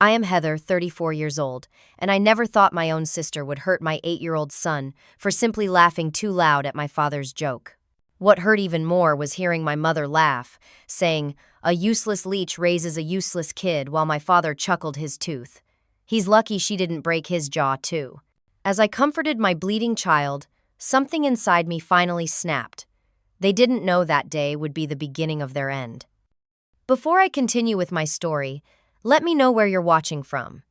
I am Heather, 34 years old, and I never thought my own sister would hurt my 8-year-old son for simply laughing too loud at my father's joke. What hurt even more was hearing my mother laugh, saying, "A useless leech raises a useless kid," while my father chuckled his tooth. He's lucky she didn't break his jaw, too. As I comforted my bleeding child, something inside me finally snapped. They didn't know that day would be the beginning of their end. Before I continue with my story, let me know where you're watching from.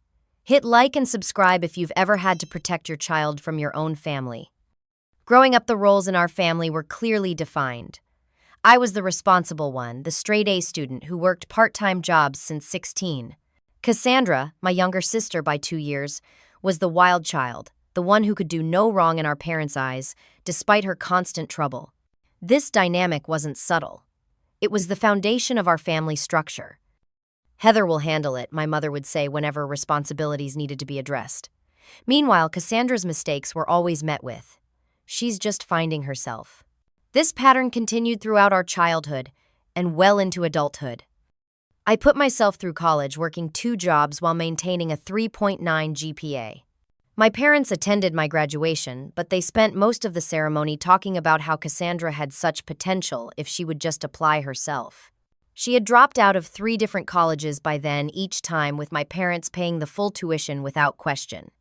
Hit like and subscribe if you've ever had to protect your child from your own family. Growing up, the roles in our family were clearly defined. I was the responsible one, the straight-A student who worked part-time jobs since 16. Cassandra, my younger sister by 2 years, was the wild child, the one who could do no wrong in our parents' eyes, despite her constant trouble. This dynamic wasn't subtle. It was the foundation of our family structure. "Heather will handle it," my mother would say whenever responsibilities needed to be addressed. Meanwhile, Cassandra's mistakes were always met with, "She's just finding herself." This pattern continued throughout our childhood and well into adulthood. I put myself through college working 2 jobs while maintaining a 3.9 GPA. My parents attended my graduation, but they spent most of the ceremony talking about how Cassandra had such potential if she would just apply herself. She had dropped out of 3 different colleges by then, each time with my parents paying the full tuition without question.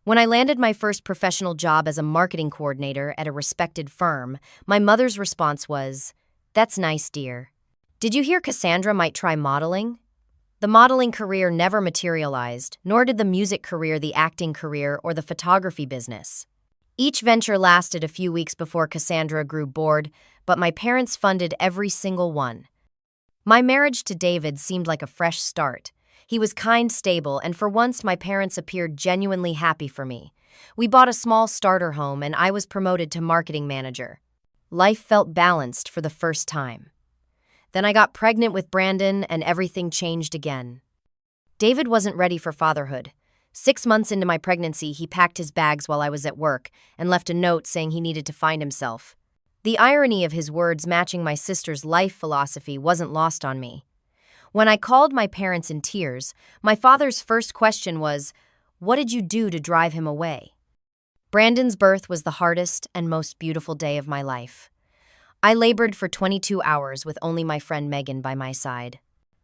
When I landed my first professional job as a marketing coordinator at a respected firm, my mother's response was, "That's nice, dear. Did you hear Cassandra might try modeling?" The modeling career never materialized, nor did the music career, the acting career, or the photography business. Each venture lasted a few weeks before Cassandra grew bored, but my parents funded every single one. My marriage to David seemed like a fresh start. He was kind, stable, and for once my parents appeared genuinely happy for me. We bought a small starter home and I was promoted to marketing manager. Life felt balanced for the first time. Then I got pregnant with Brandon and everything changed again. David wasn't ready for fatherhood. 6 months into my pregnancy, he packed his bags while I was at work and left a note saying he needed to find himself. The irony of his words matching my sister's life philosophy wasn't lost on me. When I called my parents in tears, my father's first question was, "What did you do to drive him away?" Brandon's birth was the hardest and most beautiful day of my life. I labored for 22 hours with only my friend Megan by my side.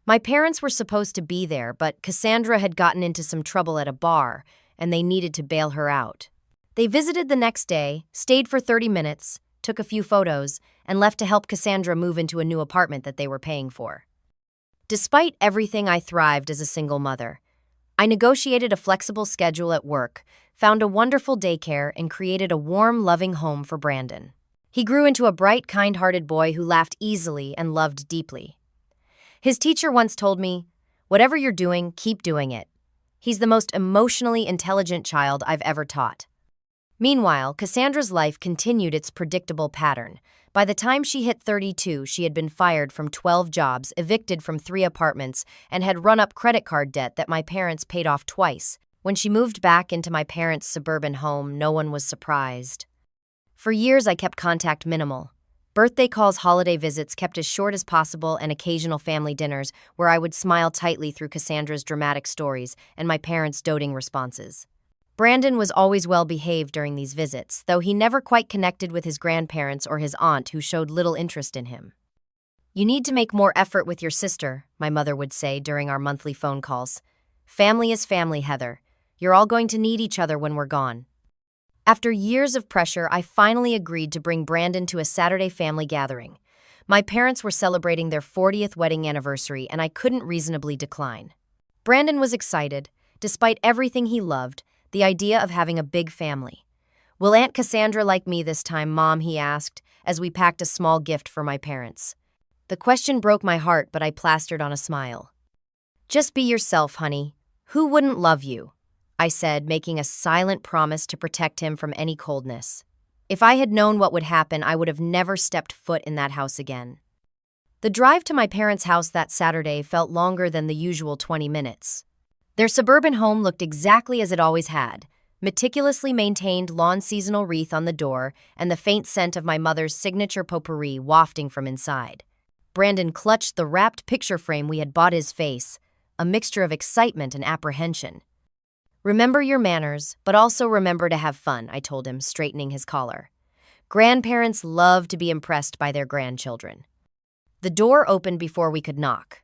My parents were supposed to be there, but Cassandra had gotten into some trouble at a bar, and they needed to bail her out. They visited the next day, stayed for 30 minutes, took a few photos, and left to help Cassandra move into a new apartment that they were paying for. Despite everything, I thrived as a single mother. I negotiated a flexible schedule at work, found a wonderful daycare, and created a warm, loving home for Brandon. He grew into a bright, kind-hearted boy who laughed easily and loved deeply. His teacher once told me, "Whatever you're doing, keep doing it." He's the most emotionally intelligent child I've ever taught. Meanwhile, Cassandra's life continued its predictable pattern. By the time she hit 32, she had been fired from 12 jobs, evicted from 3 apartments, and had run up credit card debt that my parents paid off twice. When she moved back into my parents' suburban home, no one was surprised. For years, I kept contact minimal. Birthday calls, holiday visits kept as short as possible, and occasional family dinners where I would smile tightly through Cassandra's dramatic stories and my parents' doting responses. Brandon was always well behaved during these visits, though he never quite connected with his grandparents or his aunt, who showed little interest in him. "You need to make more effort with your sister," my mother would say during our monthly phone calls. "Family is family, Heather. You're all going to need each other when we're gone." After years of pressure, I finally agreed to bring Brandon to a Saturday family gathering. My parents were celebrating their 40th wedding anniversary, and I couldn't reasonably decline. Brandon was excited. Despite everything he loved, the idea of having a big family. "Will Aunt Cassandra like me this time, Mom?" he asked, as we packed a small gift for my parents. The question broke my heart, but I plastered on a smile. "Just be yourself, honey. Who wouldn't love you?" I said, making a silent promise to protect him from any coldness. If I had known what would happen, I would have never stepped foot in that house again. The drive to my parents' house that Saturday felt longer than the usual 20 minutes. Their suburban home looked exactly as it always had, meticulously maintained lawn seasonal wreath on the door and the faint scent of my mother's signature potpourri wafting from inside. Brandon clutched the wrapped picture frame we had bought his face, a mixture of excitement and apprehension. "Remember your manners, but also remember to have fun," I told him, straightening his collar. Grandparents love to be impressed by their grandchildren. The door opened before we could knock.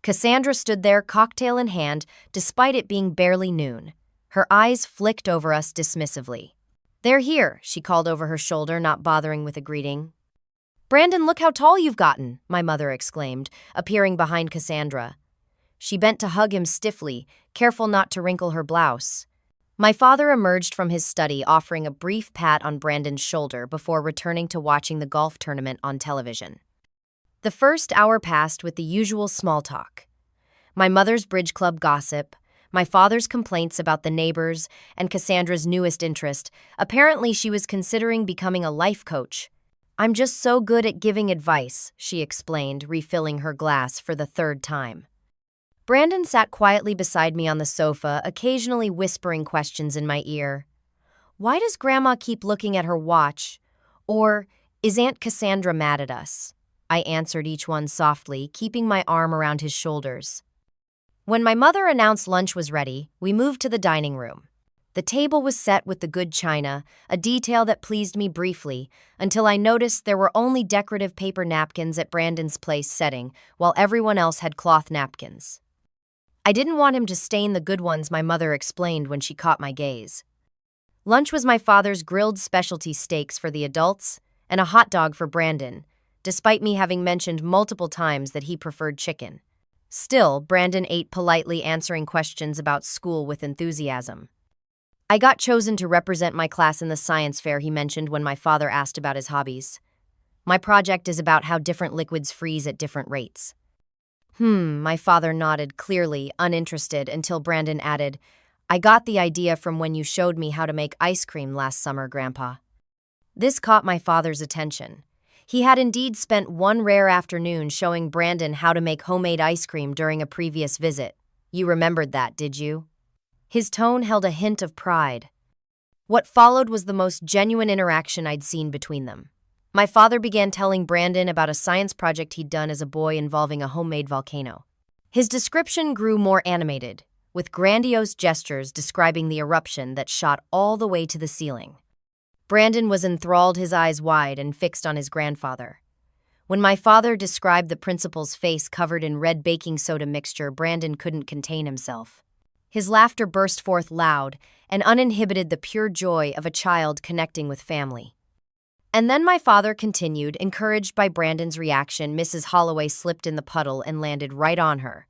Cassandra stood there, cocktail in hand, despite it being barely noon. Her eyes flicked over us dismissively. "They're here," she called over her shoulder, not bothering with a greeting. "Brandon, look how tall you've gotten," my mother exclaimed, appearing behind Cassandra. She bent to hug him stiffly, careful not to wrinkle her blouse. My father emerged from his study, offering a brief pat on Brandon's shoulder before returning to watching the golf tournament on television. The first hour passed with the usual small talk. My mother's bridge club gossip, my father's complaints about the neighbors, and Cassandra's newest interest. Apparently, she was considering becoming a life coach. "I'm just so good at giving advice," she explained, refilling her glass for the third time. Brandon sat quietly beside me on the sofa, occasionally whispering questions in my ear. "Why does Grandma keep looking at her watch?" Or, "Is Aunt Cassandra mad at us?" I answered each one softly, keeping my arm around his shoulders. When my mother announced lunch was ready, we moved to the dining room. The table was set with the good china, a detail that pleased me briefly, until I noticed there were only decorative paper napkins at Brandon's place setting, while everyone else had cloth napkins. I didn't want him to stain the good ones, my mother explained when she caught my gaze. Lunch was my father's grilled specialty steaks for the adults and a hot dog for Brandon, despite me having mentioned multiple times that he preferred chicken. Still, Brandon ate politely, answering questions about school with enthusiasm. I got chosen to represent my class in the science fair, he mentioned when my father asked about his hobbies. "My project is about how different liquids freeze at different rates." My father nodded, clearly uninterested, until Brandon added, "I got the idea from when you showed me how to make ice cream last summer, Grandpa." This caught my father's attention. He had indeed spent one rare afternoon showing Brandon how to make homemade ice cream during a previous visit. "You remembered that, did you?" His tone held a hint of pride. What followed was the most genuine interaction I'd seen between them. My father began telling Brandon about a science project he'd done as a boy involving a homemade volcano. His description grew more animated, with grandiose gestures describing the eruption that shot all the way to the ceiling. Brandon was enthralled, his eyes wide and fixed on his grandfather. When my father described the principal's face covered in red baking soda mixture, Brandon couldn't contain himself. His laughter burst forth loud and uninhibited, the pure joy of a child connecting with family. And then my father continued, encouraged by Brandon's reaction. Mrs. Holloway slipped in the puddle and landed right on her.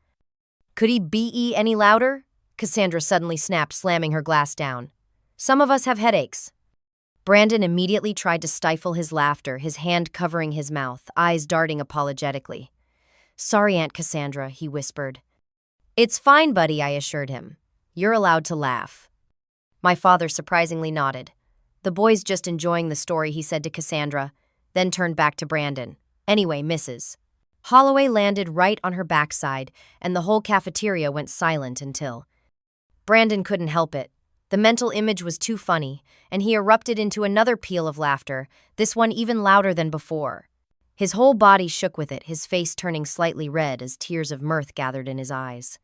"Could he be any louder?" Cassandra suddenly snapped, slamming her glass down. "Some of us have headaches." Brandon immediately tried to stifle his laughter, his hand covering his mouth, eyes darting apologetically. "Sorry, Aunt Cassandra," he whispered. "It's fine, buddy," I assured him. "You're allowed to laugh." My father surprisingly nodded. "The boy's just enjoying the story," he said to Cassandra, then turned back to Brandon. "Anyway, Mrs. Holloway landed right on her backside, and the whole cafeteria went silent until—" Brandon couldn't help it. The mental image was too funny, and he erupted into another peal of laughter, this one even louder than before. His whole body shook with it, his face turning slightly red as tears of mirth gathered in his eyes.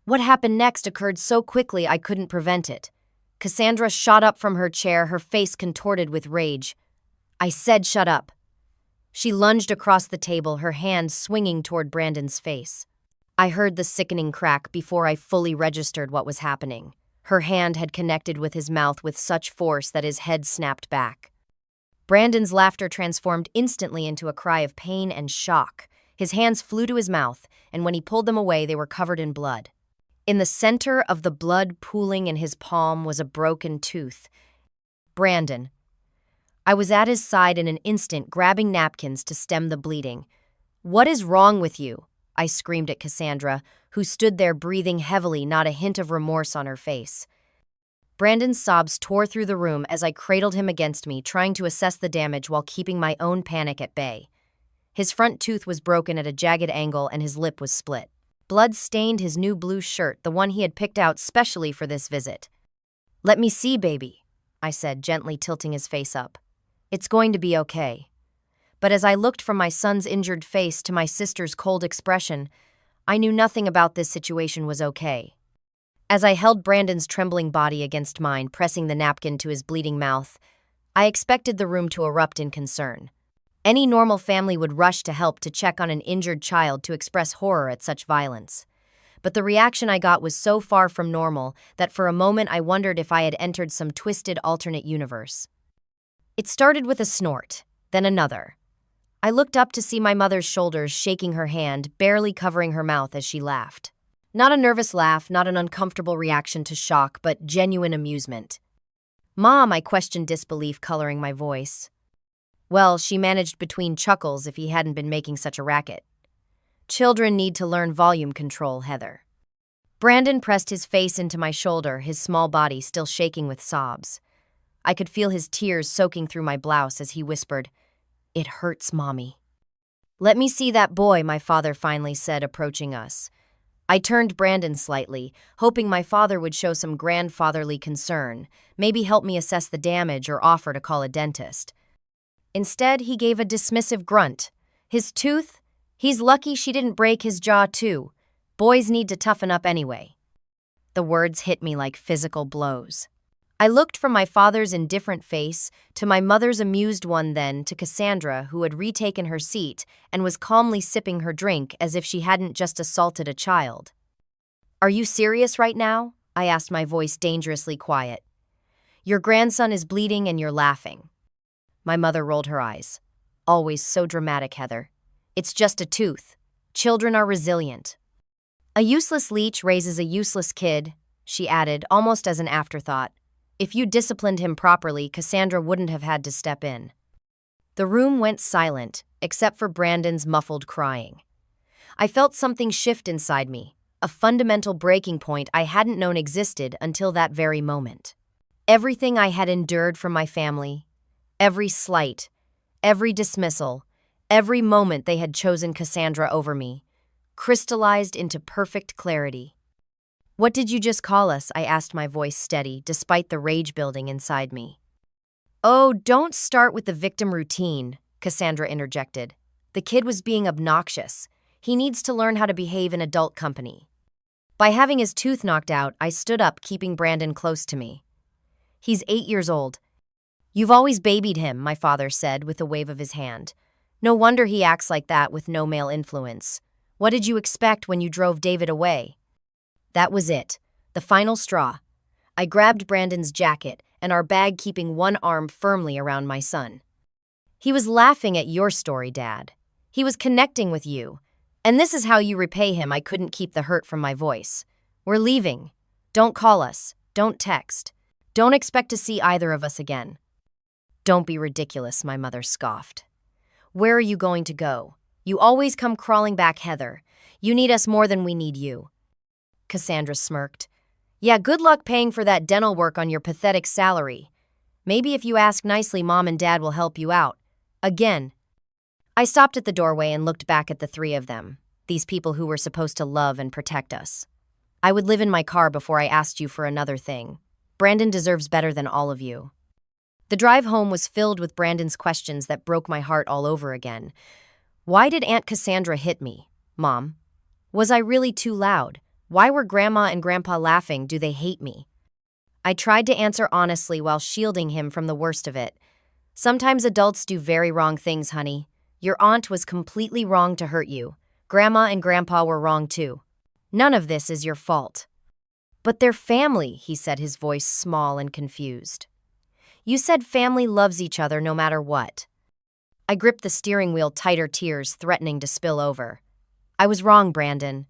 What happened next occurred so quickly I couldn't prevent it. Cassandra shot up from her chair, her face contorted with rage. "I said shut up." She lunged across the table, her hand swinging toward Brandon's face. I heard the sickening crack before I fully registered what was happening. Her hand had connected with his mouth with such force that his head snapped back. Brandon's laughter transformed instantly into a cry of pain and shock. His hands flew to his mouth, and when he pulled them away, they were covered in blood. In the center of the blood pooling in his palm was a broken tooth. "Brandon." I was at his side in an instant, grabbing napkins to stem the bleeding. "What is wrong with you?" I screamed at Cassandra, who stood there breathing heavily, not a hint of remorse on her face. Brandon's sobs tore through the room as I cradled him against me, trying to assess the damage while keeping my own panic at bay. His front tooth was broken at a jagged angle and his lip was split. Blood stained his new blue shirt, the one he had picked out specially for this visit. "Let me see, baby," I said, gently tilting his face up. "It's going to be okay." But as I looked from my son's injured face to my sister's cold expression, I knew nothing about this situation was okay. As I held Brandon's trembling body against mine, pressing the napkin to his bleeding mouth, I expected the room to erupt in concern. Any normal family would rush to help to check on an injured child to express horror at such violence. But the reaction I got was so far from normal that for a moment I wondered if I had entered some twisted alternate universe. It started with a snort, then another. I looked up to see my mother's shoulders shaking her hand, barely covering her mouth as she laughed. Not a nervous laugh, not an uncomfortable reaction to shock, but genuine amusement. "Mom," I questioned, disbelief coloring my voice. Well, she managed between chuckles if he hadn't been making such a racket. "Children need to learn volume control, Heather." Brandon pressed his face into my shoulder, his small body still shaking with sobs. I could feel his tears soaking through my blouse as he whispered, "It hurts, Mommy." "Let me see that boy," my father finally said, approaching us. I turned Brandon slightly, hoping my father would show some grandfatherly concern, maybe help me assess the damage or offer to call a dentist. Instead, he gave a dismissive grunt. "His tooth? He's lucky she didn't break his jaw too. Boys need to toughen up anyway." The words hit me like physical blows. I looked from my father's indifferent face to my mother's amused one, then to Cassandra, who had retaken her seat and was calmly sipping her drink as if she hadn't just assaulted a child. "Are you serious right now?" I asked, my voice dangerously quiet. "Your grandson is bleeding and you're laughing." My mother rolled her eyes. "Always so dramatic, Heather. It's just a tooth. Children are resilient." "A useless leech raises a useless kid," she added, almost as an afterthought. "If you disciplined him properly, Cassandra wouldn't have had to step in." The room went silent, except for Brandon's muffled crying. I felt something shift inside me, a fundamental breaking point I hadn't known existed until that very moment. Everything I had endured from my family, every slight, every dismissal, every moment they had chosen Cassandra over me, crystallized into perfect clarity. "What did you just call us?" I asked, my voice steady, despite the rage building inside me. "Oh, don't start with the victim routine," Cassandra interjected. "The kid was being obnoxious. He needs to learn how to behave in adult company." By having his tooth knocked out, I stood up, keeping Brandon close to me. "He's 8 years old. You've always babied him," my father said with a wave of his hand. "No wonder he acts like that with no male influence. What did you expect when you drove David away?" That was it, the final straw. I grabbed Brandon's jacket and our bag, keeping one arm firmly around my son. "He was laughing at your story, Dad. He was connecting with you. And this is how you repay him." I couldn't keep the hurt from my voice. "We're leaving. Don't call us. Don't text. Don't expect to see either of us again." "Don't be ridiculous," my mother scoffed. "Where are you going to go? You always come crawling back, Heather. You need us more than we need you." Cassandra smirked. "Yeah, good luck paying for that dental work on your pathetic salary. Maybe if you ask nicely, Mom and Dad will help you out. Again." I stopped at the doorway and looked back at the three of them, these people who were supposed to love and protect us. "I would live in my car before I asked you for another thing. Brandon deserves better than all of you." The drive home was filled with Brandon's questions that broke my heart all over again. Why did Aunt Cassandra hit me? Mom? Was I really too loud? Why were Grandma and Grandpa laughing? Do they hate me? I tried to answer honestly while shielding him from the worst of it. "Sometimes adults do very wrong things, honey. Your aunt was completely wrong to hurt you. Grandma and Grandpa were wrong too. None of this is your fault." "But they're family," he said, his voice small and confused. "You said family loves each other no matter what." I gripped the steering wheel tighter, tears threatening to spill over. "I was wrong, Brandon.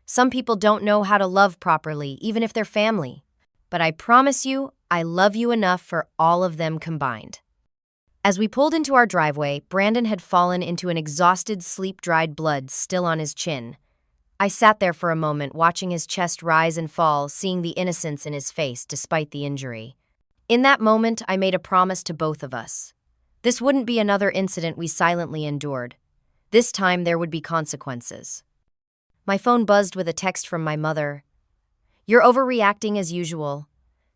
Some people don't know how to love properly, even if they're family. But I promise you, I love you enough for all of them combined." As we pulled into our driveway, Brandon had fallen into an exhausted, sleep-dried blood still on his chin. I sat there for a moment, watching his chest rise and fall, seeing the innocence in his face despite the injury. In that moment, I made a promise to both of us. This wouldn't be another incident we silently endured. This time, there would be consequences. My phone buzzed with a text from my mother. "You're overreacting as usual.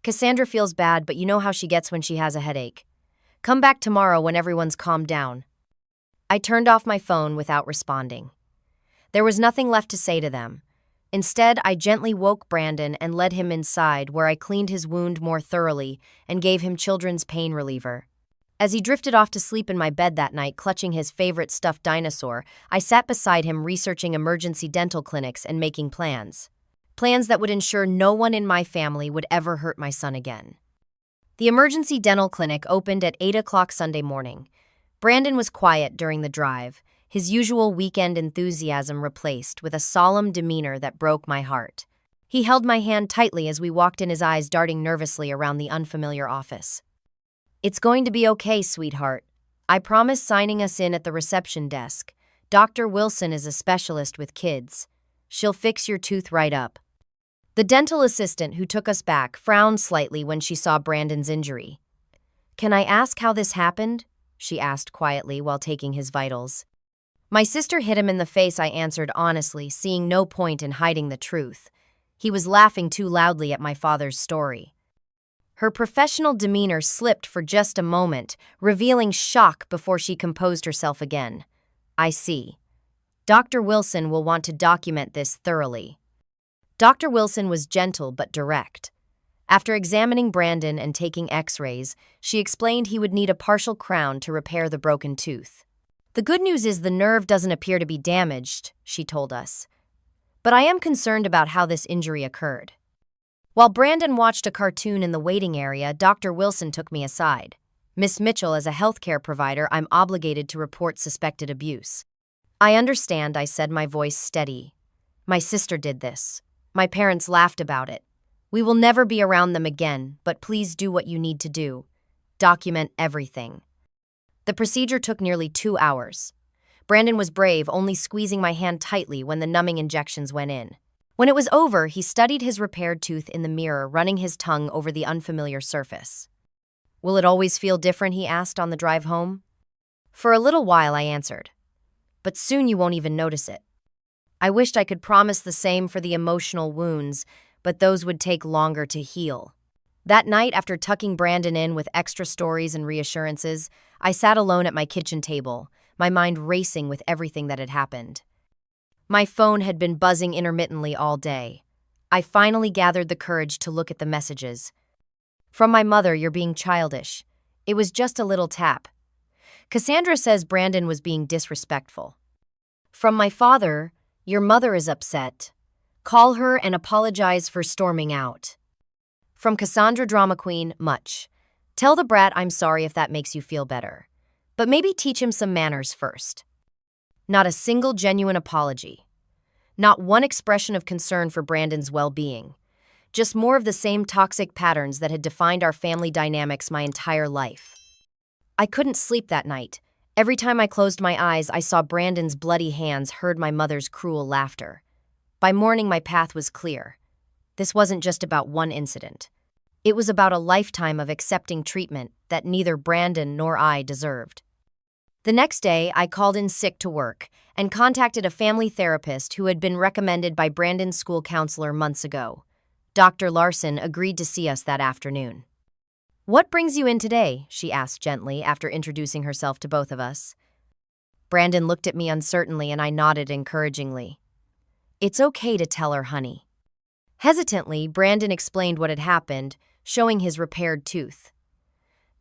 Cassandra feels bad, but you know how she gets when she has a headache. Come back tomorrow when everyone's calmed down." I turned off my phone without responding. There was nothing left to say to them. Instead, I gently woke Brandon and led him inside, where I cleaned his wound more thoroughly and gave him children's pain reliever. As he drifted off to sleep in my bed that night, clutching his favorite stuffed dinosaur, I sat beside him researching emergency dental clinics and making plans. Plans that would ensure no one in my family would ever hurt my son again. The emergency dental clinic opened at 8 o'clock Sunday morning. Brandon was quiet during the drive, his usual weekend enthusiasm replaced with a solemn demeanor that broke my heart. He held my hand tightly as we walked in, his eyes darting nervously around the unfamiliar office. "It's going to be okay, sweetheart. I promise," signing us in at the reception desk. "Dr. Wilson is a specialist with kids. She'll fix your tooth right up." The dental assistant who took us back frowned slightly when she saw Brandon's injury. "Can I ask how this happened?" she asked quietly while taking his vitals. "My sister hit him in the face," I answered honestly, seeing no point in hiding the truth. He was laughing too loudly at my father's story. Her professional demeanor slipped for just a moment, revealing shock before she composed herself again. "I see. Dr. Wilson will want to document this thoroughly." Dr. Wilson was gentle but direct. After examining Brandon and taking x-rays, she explained he would need a partial crown to repair the broken tooth. "The good news is the nerve doesn't appear to be damaged," she told us. "But I am concerned about how this injury occurred." While Brandon watched a cartoon in the waiting area, Dr. Wilson took me aside. "Miss Mitchell, as a healthcare provider, I'm obligated to report suspected abuse." "I understand," I said, my voice steady. "My sister did this. My parents laughed about it. We will never be around them again, but please do what you need to do. Document everything." The procedure took nearly 2 hours. Brandon was brave, only squeezing my hand tightly when the numbing injections went in. When it was over, he studied his repaired tooth in the mirror, running his tongue over the unfamiliar surface. "Will it always feel different?" he asked on the drive home. "For a little while," I answered. "But soon you won't even notice it." I wished I could promise the same for the emotional wounds, but those would take longer to heal. That night, after tucking Brandon in with extra stories and reassurances, I sat alone at my kitchen table, my mind racing with everything that had happened. My phone had been buzzing intermittently all day. I finally gathered the courage to look at the messages. "From my mother, you're being childish. It was just a little tap. Cassandra says Brandon was being disrespectful." "From my father, your mother is upset. Call her and apologize for storming out." "From Cassandra Drama Queen, much. Tell the brat I'm sorry if that makes you feel better. But maybe teach him some manners first." Not a single genuine apology. Not one expression of concern for Brandon's well-being. Just more of the same toxic patterns that had defined our family dynamics my entire life. I couldn't sleep that night. Every time I closed my eyes, I saw Brandon's bloody hands, heard my mother's cruel laughter. By morning, my path was clear. This wasn't just about one incident. It was about a lifetime of accepting treatment that neither Brandon nor I deserved. The next day, I called in sick to work and contacted a family therapist who had been recommended by Brandon's school counselor months ago. Dr. Larson agreed to see us that afternoon. "What brings you in today?" she asked gently after introducing herself to both of us. Brandon looked at me uncertainly and I nodded encouragingly. "It's okay to tell her, honey." Hesitantly, Brandon explained what had happened, showing his repaired tooth.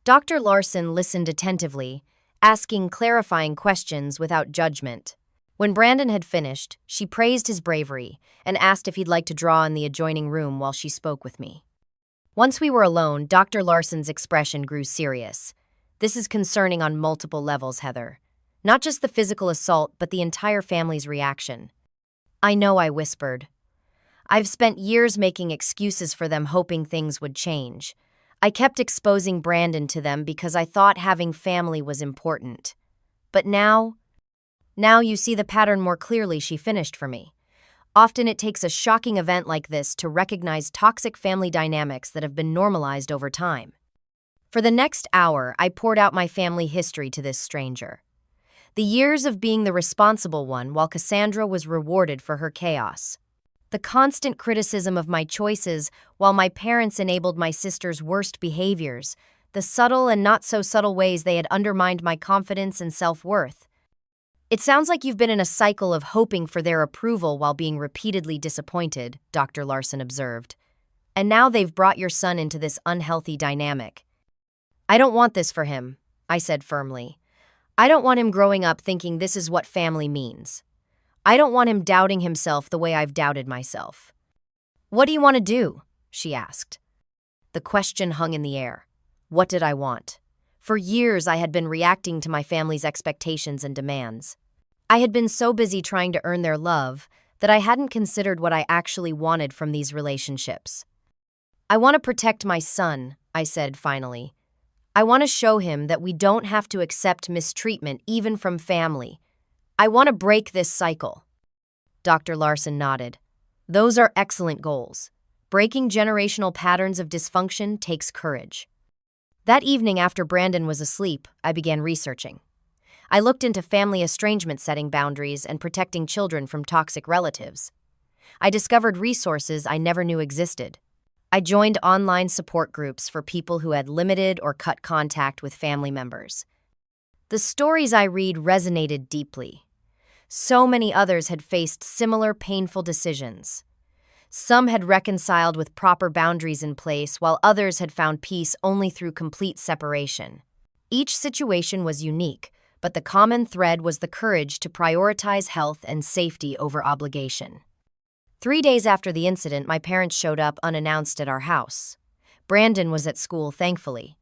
Dr. Larson listened attentively, asking clarifying questions without judgment. When Brandon had finished, she praised his bravery and asked if he'd like to draw in the adjoining room while she spoke with me. Once we were alone, Dr. Larson's expression grew serious. "This is concerning on multiple levels, Heather. Not just the physical assault, but the entire family's reaction." "I know," I whispered. "I've spent years making excuses for them, hoping things would change. I kept exposing Brandon to them because I thought having family was important. But now you see the pattern more clearly," she finished for me. "Often it takes a shocking event like this to recognize toxic family dynamics that have been normalized over time." For the next hour, I poured out my family history to this stranger. The years of being the responsible one while Cassandra was rewarded for her chaos. The constant criticism of my choices while my parents enabled my sister's worst behaviors, the subtle and not-so-subtle ways they had undermined my confidence and self-worth. It sounds like you've been in a cycle of hoping for their approval while being repeatedly disappointed, Dr. Larson observed. And now they've brought your son into this unhealthy dynamic. I don't want this for him, I said firmly. I don't want him growing up thinking this is what family means. I don't want him doubting himself the way I've doubted myself. What do you want to do? She asked. The question hung in the air. What did I want? For years, I had been reacting to my family's expectations and demands. I had been so busy trying to earn their love that I hadn't considered what I actually wanted from these relationships. I want to protect my son, I said finally. I want to show him that we don't have to accept mistreatment even from family. I want to break this cycle. Dr. Larson nodded. Those are excellent goals. Breaking generational patterns of dysfunction takes courage. That evening after Brandon was asleep, I began researching. I looked into family estrangement, setting boundaries, and protecting children from toxic relatives. I discovered resources I never knew existed. I joined online support groups for people who had limited or cut contact with family members. The stories I read resonated deeply. So many others had faced similar painful decisions. Some had reconciled with proper boundaries in place, while others had found peace only through complete separation. Each situation was unique, but the common thread was the courage to prioritize health and safety over obligation. 3 days after the incident, my parents showed up unannounced at our house. Brandon was at school, thankfully.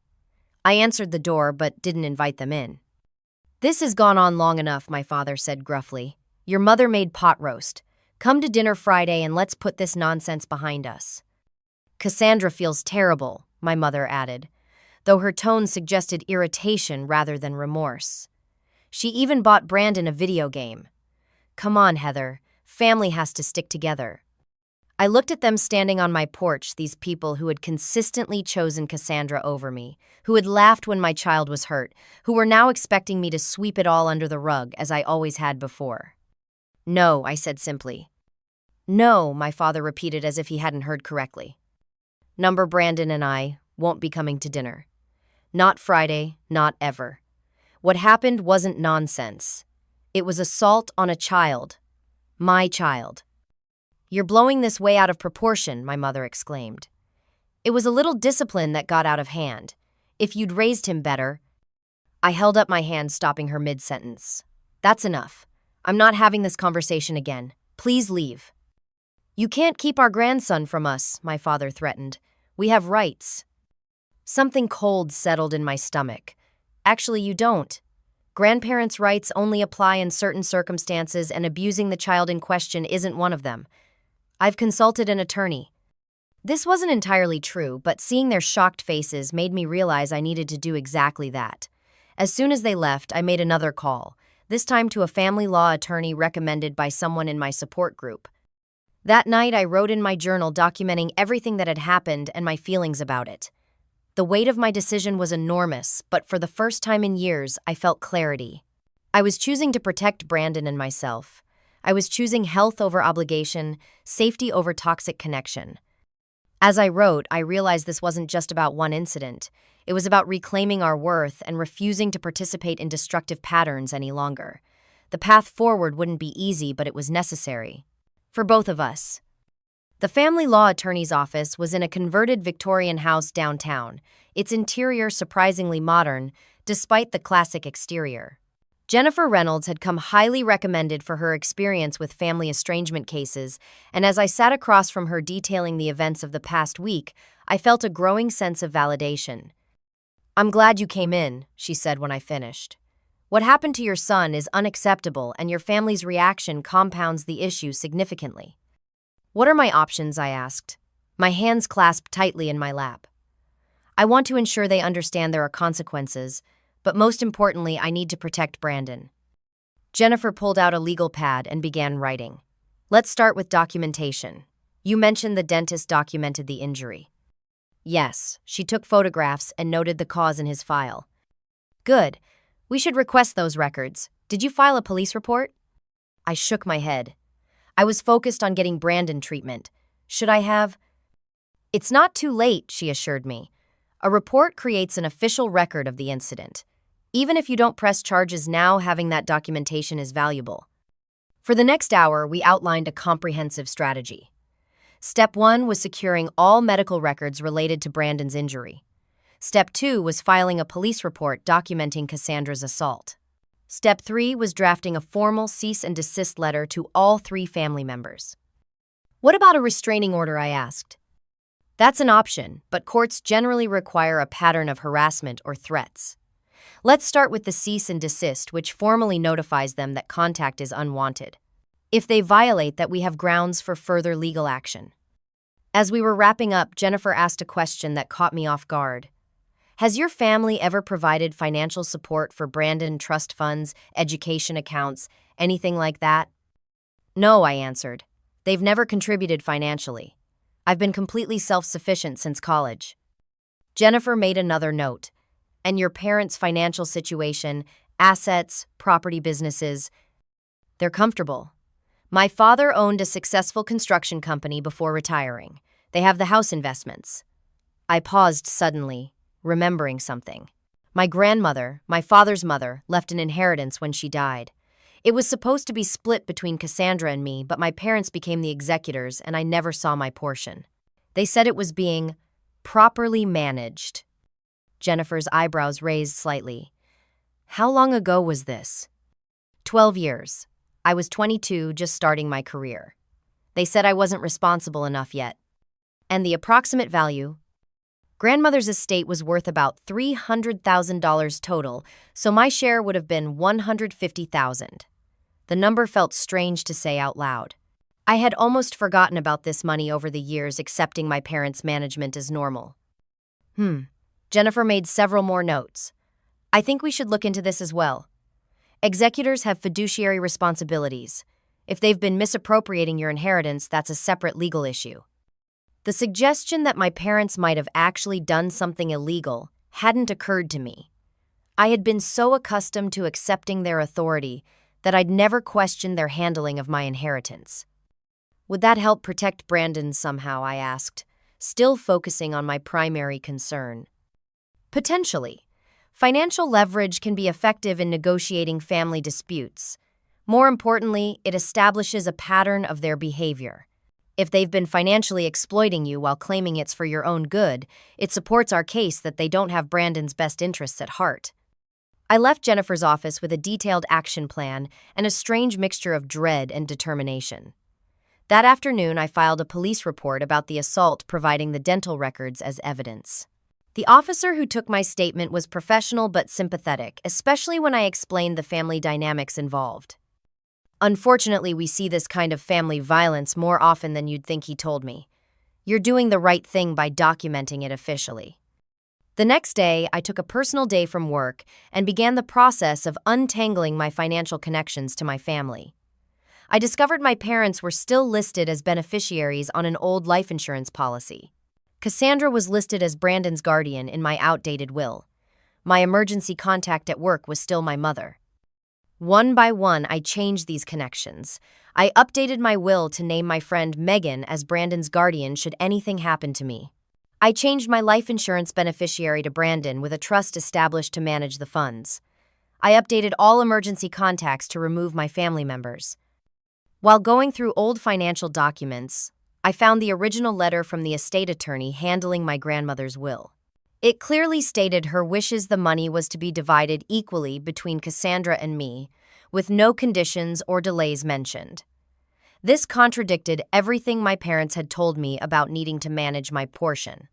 I answered the door but didn't invite them in. This has gone on long enough, my father said gruffly. Your mother made pot roast. Come to dinner Friday and let's put this nonsense behind us. Cassandra feels terrible, my mother added, though her tone suggested irritation rather than remorse. She even bought Brandon a video game. Come on, Heather. Family has to stick together. I looked at them standing on my porch, these people who had consistently chosen Cassandra over me, who had laughed when my child was hurt, who were now expecting me to sweep it all under the rug as I always had before. No, I said simply. No, my father repeated as if he hadn't heard correctly. Number Brandon and I won't be coming to dinner. Not Friday, not ever. What happened wasn't nonsense. It was assault on a child. My child. You're blowing this way out of proportion, my mother exclaimed. It was a little discipline that got out of hand. If you'd raised him better. I held up my hand, stopping her mid-sentence. That's enough. I'm not having this conversation again. Please leave. You can't keep our grandson from us, my father threatened. We have rights. Something cold settled in my stomach. Actually, you don't. Grandparents' rights only apply in certain circumstances, and abusing the child in question isn't one of them. I've consulted an attorney. This wasn't entirely true, but seeing their shocked faces made me realize I needed to do exactly that. As soon as they left, I made another call, this time to a family law attorney recommended by someone in my support group. That night, I wrote in my journal documenting everything that had happened and my feelings about it. The weight of my decision was enormous, but for the first time in years, I felt clarity. I was choosing to protect Brandon and myself. I was choosing health over obligation, safety over toxic connection. As I wrote, I realized this wasn't just about one incident. It was about reclaiming our worth and refusing to participate in destructive patterns any longer. The path forward wouldn't be easy, but it was necessary. For both of us. The family law attorney's office was in a converted Victorian house downtown, its interior surprisingly modern, despite the classic exterior. Jennifer Reynolds had come highly recommended for her experience with family estrangement cases, and as I sat across from her detailing the events of the past week, I felt a growing sense of validation. I'm glad you came in, she said when I finished. What happened to your son is unacceptable, and your family's reaction compounds the issue significantly. What are my options? I asked, my hands clasped tightly in my lap. I want to ensure they understand there are consequences, but most importantly, I need to protect Brandon. Jennifer pulled out a legal pad and began writing. Let's start with documentation. You mentioned the dentist documented the injury. Yes, she took photographs and noted the cause in his file. Good. We should request those records. Did you file a police report? I shook my head. I was focused on getting Brandon treatment. Should I have? It's not too late, she assured me. A report creates an official record of the incident. Even if you don't press charges now, having that documentation is valuable. For the next hour, we outlined a comprehensive strategy. Step 1 was securing all medical records related to Brandon's injury. Step 2 was filing a police report documenting Cassandra's assault. Step 3 was drafting a formal cease and desist letter to all 3 family members. What about a restraining order, I asked. That's an option, but courts generally require a pattern of harassment or threats. Let's start with the cease and desist, which formally notifies them that contact is unwanted. If they violate that, we have grounds for further legal action. As we were wrapping up, Jennifer asked a question that caught me off guard. Has your family ever provided financial support for Brandon trust funds, education accounts, anything like that? No, I answered. They've never contributed financially. I've been completely self-sufficient since college. Jennifer made another note. And your parents' financial situation, assets, property, businesses, they're comfortable. My father owned a successful construction company before retiring. They have the house investments. I paused suddenly, remembering something. My grandmother, my father's mother, left an inheritance when she died. It was supposed to be split between Cassandra and me, but my parents became the executors and I never saw my portion. They said it was being properly managed. Jennifer's eyebrows raised slightly. How long ago was this? 12 years. I was 22, just starting my career. They said I wasn't responsible enough yet. And the approximate value? Grandmother's estate was worth about $300,000 total, so my share would have been $150,000. The number felt strange to say out loud. I had almost forgotten about this money over the years, accepting my parents' management as normal. Jennifer made several more notes. I think we should look into this as well. Executors have fiduciary responsibilities. If they've been misappropriating your inheritance, that's a separate legal issue. The suggestion that my parents might have actually done something illegal hadn't occurred to me. I had been so accustomed to accepting their authority that I'd never questioned their handling of my inheritance. Would that help protect Brandon somehow, I asked, still focusing on my primary concern. Potentially. Financial leverage can be effective in negotiating family disputes. More importantly, it establishes a pattern of their behavior. If they've been financially exploiting you while claiming it's for your own good, it supports our case that they don't have Brandon's best interests at heart. I left Jennifer's office with a detailed action plan and a strange mixture of dread and determination. That afternoon, I filed a police report about the assault, providing the dental records as evidence. The officer who took my statement was professional but sympathetic, especially when I explained the family dynamics involved. Unfortunately, we see this kind of family violence more often than you'd think, he told me. You're doing the right thing by documenting it officially. The next day, I took a personal day from work and began the process of untangling my financial connections to my family. I discovered my parents were still listed as beneficiaries on an old life insurance policy. Cassandra was listed as Brandon's guardian in my outdated will. My emergency contact at work was still my mother. One by one, I changed these connections. I updated my will to name my friend Megan as Brandon's guardian should anything happen to me. I changed my life insurance beneficiary to Brandon with a trust established to manage the funds. I updated all emergency contacts to remove my family members. While going through old financial documents, I found the original letter from the estate attorney handling my grandmother's will. It clearly stated her wishes the money was to be divided equally between Cassandra and me, with no conditions or delays mentioned. This contradicted everything my parents had told me about needing to manage my portion.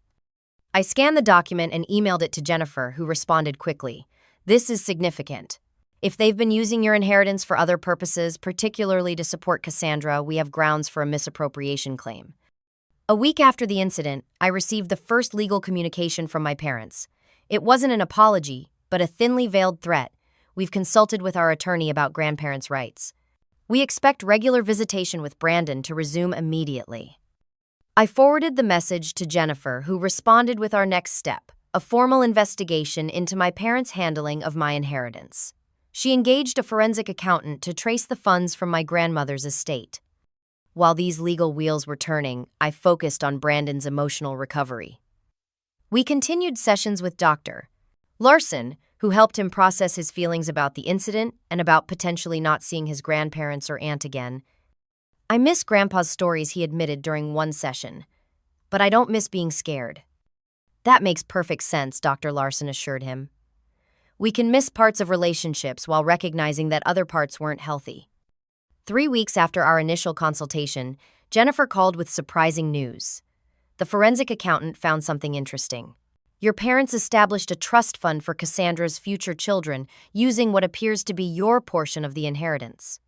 I scanned the document and emailed it to Jennifer, who responded quickly. This is significant. If they've been using your inheritance for other purposes, particularly to support Cassandra, we have grounds for a misappropriation claim. A week after the incident, I received the first legal communication from my parents. It wasn't an apology, but a thinly veiled threat. We've consulted with our attorney about grandparents' rights. We expect regular visitation with Brandon to resume immediately. I forwarded the message to Jennifer, who responded with our next step, a formal investigation into my parents' handling of my inheritance. She engaged a forensic accountant to trace the funds from my grandmother's estate. While these legal wheels were turning, I focused on Brandon's emotional recovery. We continued sessions with Dr. Larson, who helped him process his feelings about the incident and about potentially not seeing his grandparents or aunt again. I miss Grandpa's stories, he admitted during one session, but I don't miss being scared. That makes perfect sense, Dr. Larson assured him. We can miss parts of relationships while recognizing that other parts weren't healthy. 3 weeks after our initial consultation, Jennifer called with surprising news. The forensic accountant found something interesting. Your parents established a trust fund for Cassandra's future children using what appears to be your portion of the inheritance.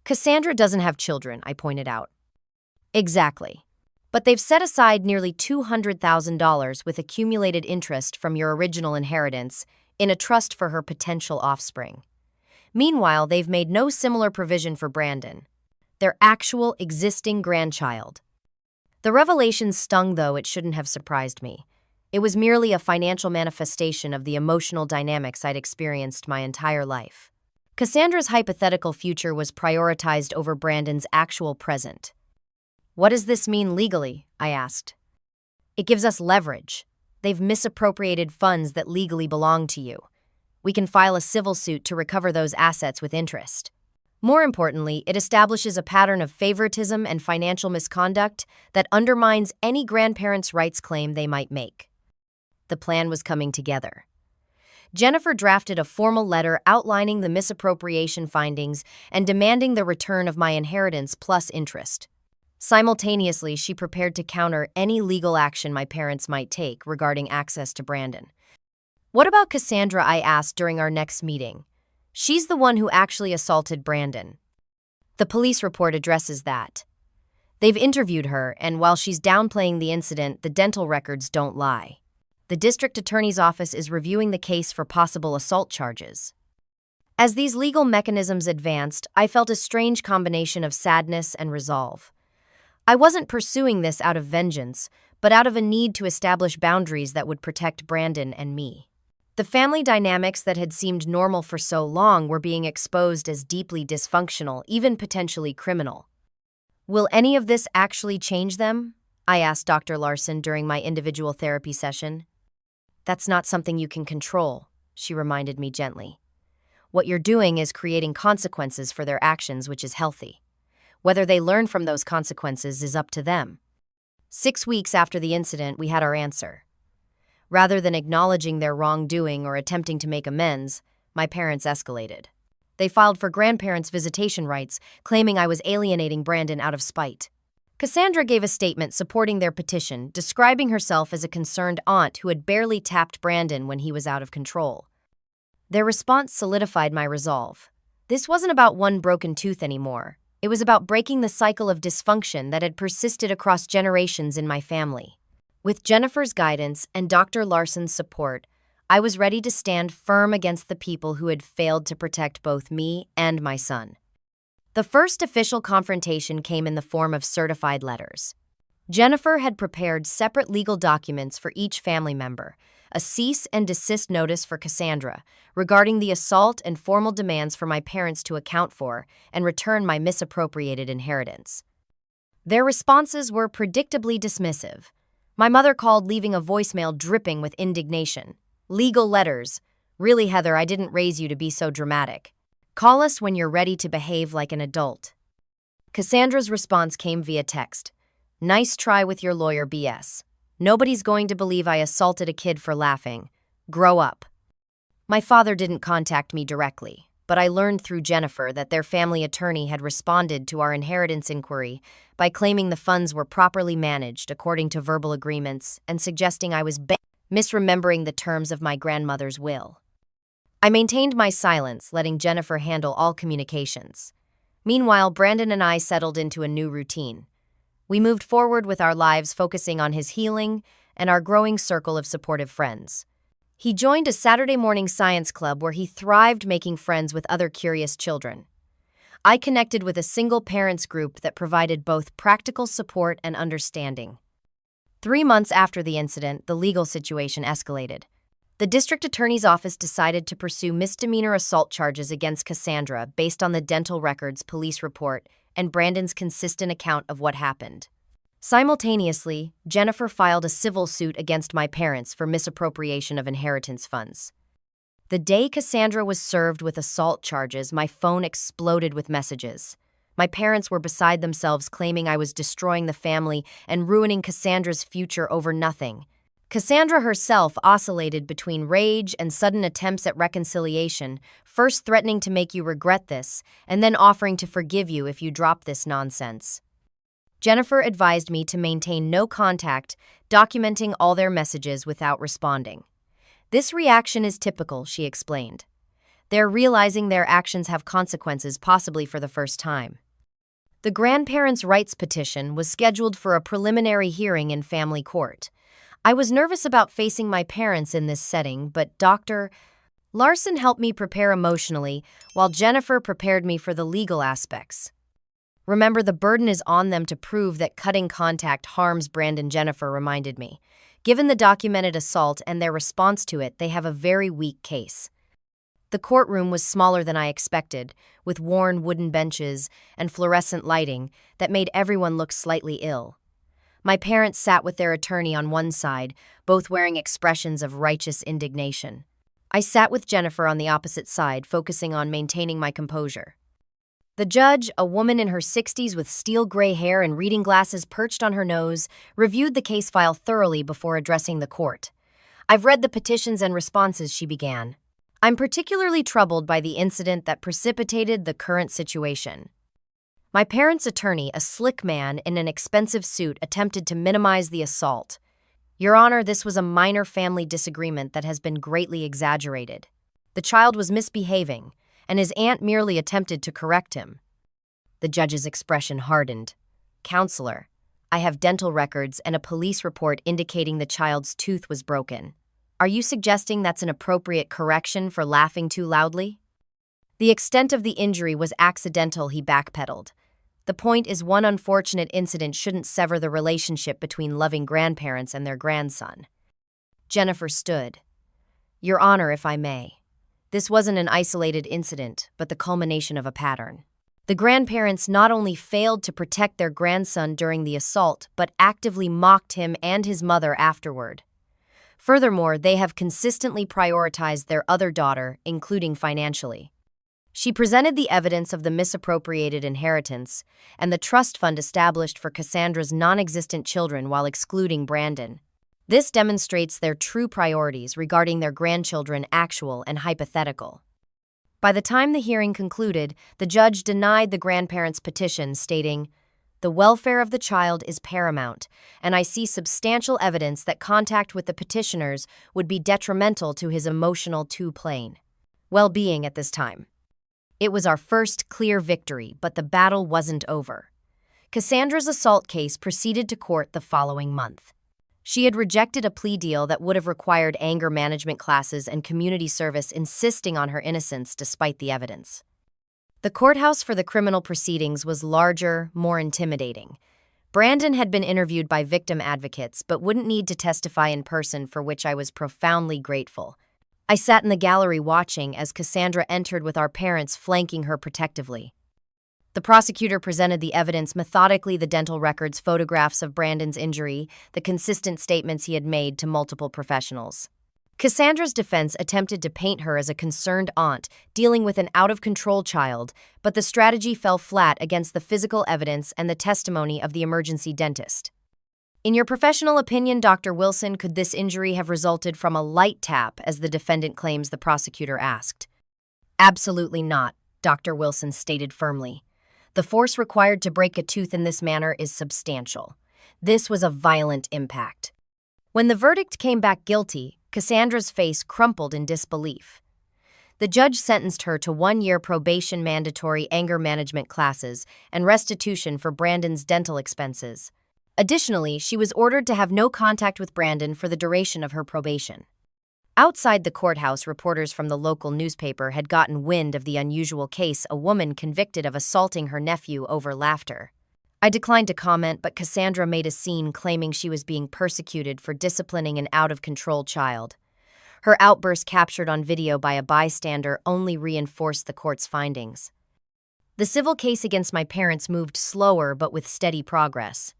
Cassandra doesn't have children, I pointed out. Exactly. But they've set aside nearly $200,000 with accumulated interest from your original inheritance in a trust for her potential offspring. Meanwhile, they've made no similar provision for Brandon, their actual existing grandchild. The revelation stung, though it shouldn't have surprised me. It was merely a financial manifestation of the emotional dynamics I'd experienced my entire life. Cassandra's hypothetical future was prioritized over Brandon's actual present. What does this mean legally? I asked. It gives us leverage. They've misappropriated funds that legally belong to you. We can file a civil suit to recover those assets with interest. More importantly, it establishes a pattern of favoritism and financial misconduct that undermines any grandparents' rights claim they might make. The plan was coming together. Jennifer drafted a formal letter outlining the misappropriation findings and demanding the return of my inheritance plus interest. Simultaneously, she prepared to counter any legal action my parents might take regarding access to Brandon. What about Cassandra? I asked during our next meeting. She's the one who actually assaulted Brandon. The police report addresses that. They've interviewed her, and while she's downplaying the incident, the dental records don't lie. The district attorney's office is reviewing the case for possible assault charges. As these legal mechanisms advanced, I felt a strange combination of sadness and resolve. I wasn't pursuing this out of vengeance, but out of a need to establish boundaries that would protect Brandon and me. The family dynamics that had seemed normal for so long were being exposed as deeply dysfunctional, even potentially criminal. Will any of this actually change them? I asked Dr. Larson during my individual therapy session. That's not something you can control, she reminded me gently. What you're doing is creating consequences for their actions, which is healthy. Whether they learn from those consequences is up to them. 6 weeks after the incident, we had our answer. Rather than acknowledging their wrongdoing or attempting to make amends, my parents escalated. They filed for grandparents' visitation rights, claiming I was alienating Brandon out of spite. Cassandra gave a statement supporting their petition, describing herself as a concerned aunt who had barely tapped Brandon when he was out of control. Their response solidified my resolve. This wasn't about one broken tooth anymore. It was about breaking the cycle of dysfunction that had persisted across generations in my family. With Jennifer's guidance and Dr. Larson's support, I was ready to stand firm against the people who had failed to protect both me and my son. The first official confrontation came in the form of certified letters. Jennifer had prepared separate legal documents for each family member, a cease and desist notice for Cassandra regarding the assault and formal demands for my parents to account for and return my misappropriated inheritance. Their responses were predictably dismissive. My mother called, leaving a voicemail dripping with indignation. Legal letters. Really, Heather, I didn't raise you to be so dramatic. Call us when you're ready to behave like an adult. Cassandra's response came via text. Nice try with your lawyer BS. Nobody's going to believe I assaulted a kid for laughing. Grow up. My father didn't contact me directly, but I learned through Jennifer that their family attorney had responded to our inheritance inquiry by claiming the funds were properly managed according to verbal agreements and suggesting I was misremembering the terms of my grandmother's will. I maintained my silence, letting Jennifer handle all communications. Meanwhile, Brandon and I settled into a new routine. We moved forward with our lives, focusing on his healing and our growing circle of supportive friends. He joined a Saturday morning science club where he thrived making friends with other curious children. I connected with a single parents group that provided both practical support and understanding. 3 months after the incident, the legal situation escalated. The district attorney's office decided to pursue misdemeanor assault charges against Cassandra based on the dental records, police report, and Brandon's consistent account of what happened. Simultaneously, Jennifer filed a civil suit against my parents for misappropriation of inheritance funds. The day Cassandra was served with assault charges, my phone exploded with messages. My parents were beside themselves, claiming I was destroying the family and ruining Cassandra's future over nothing. Cassandra herself oscillated between rage and sudden attempts at reconciliation, first threatening to make you regret this, and then offering to forgive you if you drop this nonsense. Jennifer advised me to maintain no contact, documenting all their messages without responding. This reaction is typical, she explained. They're realizing their actions have consequences, possibly for the first time. The grandparents' rights petition was scheduled for a preliminary hearing in family court. I was nervous about facing my parents in this setting, but Dr. Larson helped me prepare emotionally, while Jennifer prepared me for the legal aspects. Remember, the burden is on them to prove that cutting contact harms Brandon, Jennifer reminded me. Given the documented assault and their response to it, they have a very weak case. The courtroom was smaller than I expected, with worn wooden benches and fluorescent lighting that made everyone look slightly ill. My parents sat with their attorney on one side, both wearing expressions of righteous indignation. I sat with Jennifer on the opposite side, focusing on maintaining my composure. The judge, a woman in her 60s with steel gray hair and reading glasses perched on her nose, reviewed the case file thoroughly before addressing the court. "I've read the petitions and responses," she began. "I'm particularly troubled by the incident that precipitated the current situation." My parents' attorney, a slick man in an expensive suit, attempted to minimize the assault. "Your Honor, this was a minor family disagreement that has been greatly exaggerated. The child was misbehaving, and his aunt merely attempted to correct him." The judge's expression hardened. "Counselor, I have dental records and a police report indicating the child's tooth was broken. Are you suggesting that's an appropriate correction for laughing too loudly?" "The extent of the injury was accidental," he backpedaled. "The point is, one unfortunate incident shouldn't sever the relationship between loving grandparents and their grandson." Jennifer stood. "Your Honor, if I may. This wasn't an isolated incident, but the culmination of a pattern. The grandparents not only failed to protect their grandson during the assault, but actively mocked him and his mother afterward. Furthermore, they have consistently prioritized their other daughter, including financially." She presented the evidence of the misappropriated inheritance and the trust fund established for Cassandra's non-existent children while excluding Brandon. This demonstrates their true priorities regarding their grandchildren, actual and hypothetical. By the time the hearing concluded, the judge denied the grandparents' petition, stating, "The welfare of the child is paramount, and I see substantial evidence that contact with the petitioners would be detrimental to his emotional well-being at this time." It was our first clear victory, but the battle wasn't over. Cassandra's assault case proceeded to court the following month. She had rejected a plea deal that would have required anger management classes and community service, insisting on her innocence despite the evidence. The courthouse for the criminal proceedings was larger, more intimidating. Brandon had been interviewed by victim advocates but wouldn't need to testify in person, for which I was profoundly grateful. I sat in the gallery watching as Cassandra entered with our parents flanking her protectively. The prosecutor presented the evidence methodically: the dental records, photographs of Brandon's injury, the consistent statements he had made to multiple professionals. Cassandra's defense attempted to paint her as a concerned aunt dealing with an out-of-control child, but the strategy fell flat against the physical evidence and the testimony of the emergency dentist. "In your professional opinion, Dr. Wilson, could this injury have resulted from a light tap, as the defendant claims?" the prosecutor asked. "Absolutely not," Dr. Wilson stated firmly. "The force required to break a tooth in this manner is substantial. This was a violent impact." When the verdict came back guilty, Cassandra's face crumpled in disbelief. The judge sentenced her to 1-year probation, mandatory anger management classes, and restitution for Brandon's dental expenses. Additionally, she was ordered to have no contact with Brandon for the duration of her probation. Outside the courthouse, reporters from the local newspaper had gotten wind of the unusual case: a woman convicted of assaulting her nephew over laughter. I declined to comment, but Cassandra made a scene, claiming she was being persecuted for disciplining an out-of-control child. Her outburst, captured on video by a bystander, only reinforced the court's findings. The civil case against my parents moved slower but with steady progress.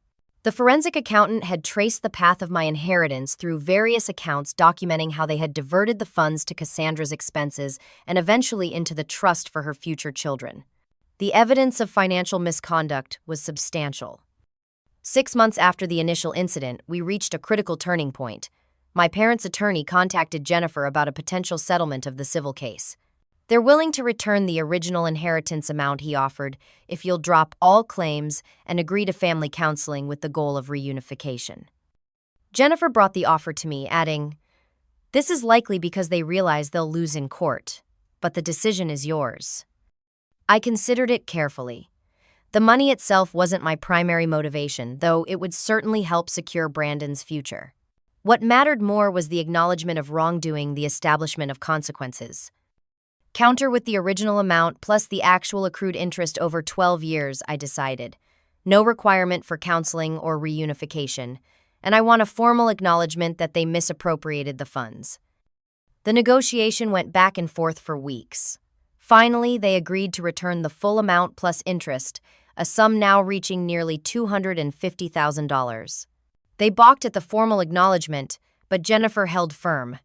The forensic accountant had traced the path of my inheritance through various accounts documenting how they had diverted the funds to Cassandra's expenses and eventually into the trust for her future children. The evidence of financial misconduct was substantial. 6 months after the initial incident, we reached a critical turning point. My parents' attorney contacted Jennifer about a potential settlement of the civil case. They're willing to return the original inheritance amount he offered if you'll drop all claims and agree to family counseling with the goal of reunification. Jennifer brought the offer to me, adding, "This is likely because they realize they'll lose in court, but the decision is yours." I considered it carefully. The money itself wasn't my primary motivation, though it would certainly help secure Brandon's future. What mattered more was the acknowledgement of wrongdoing, the establishment of consequences. Counter with the original amount plus the actual accrued interest over 12 years, I decided. No requirement for counseling or reunification, and I want a formal acknowledgement that they misappropriated the funds. The negotiation went back and forth for weeks. Finally, they agreed to return the full amount plus interest, a sum now reaching nearly $250,000. They balked at the formal acknowledgement, but Jennifer held firm.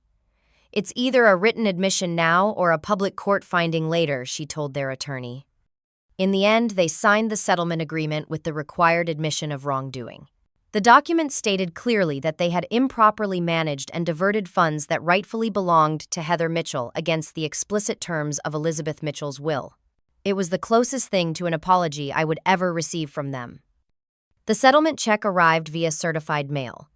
"It's either a written admission now or a public court finding later," she told their attorney. In the end, they signed the settlement agreement with the required admission of wrongdoing. The document stated clearly that they had improperly managed and diverted funds that rightfully belonged to Heather Mitchell against the explicit terms of Elizabeth Mitchell's will. It was the closest thing to an apology I would ever receive from them. The settlement check arrived via certified mail.